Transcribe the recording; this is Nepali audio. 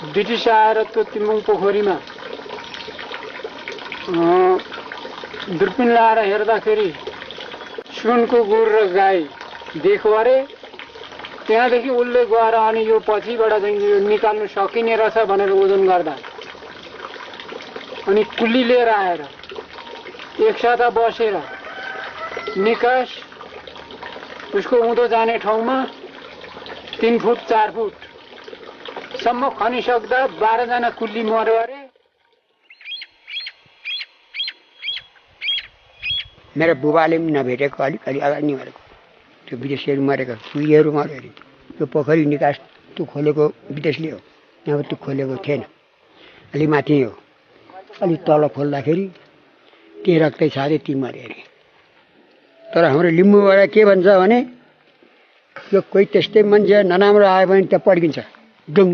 ब्रिटिस आएर त्यो तिम्बुङ पोखरीमा दूरबीन लाएर हेर्दाखेरि सुनको गुड र गाई देखो अरे। त्यहाँदेखि उसले गएर अनि यो पछिबाट चाहिँ यो निकाल्नु सकिने रहेछ भनेर ओजन गर्दा अनि कुल्ली लिएर आएर एक साता बसेर निकास उसको उँधो जाने ठाउँमा 3 फुट 4 फुट सम्म खनिसक्दा 12 जना कुल्ली मर्यो अरे। मेरो बुबाले पनि नभेटेको अलिकति अगाडि नै मरेको त्यो विदेशीहरू मरेको सुईहरू मर्यो अरे। त्यो पोखरी निकास त्यो खोलेको विदेशले हो, यहाँ त्यो खोलेको थिएन, अलि माथि हो। अलि तल खोल्दाखेरि त्यही रक्तै छाडे ती मरे अरे। तर हाम्रो लिम्बूबाट के भन्छ भने यो कोही त्यस्तै मान्छे नराम्रो आयो भने त्यहाँ पड्किन्छ डुङ।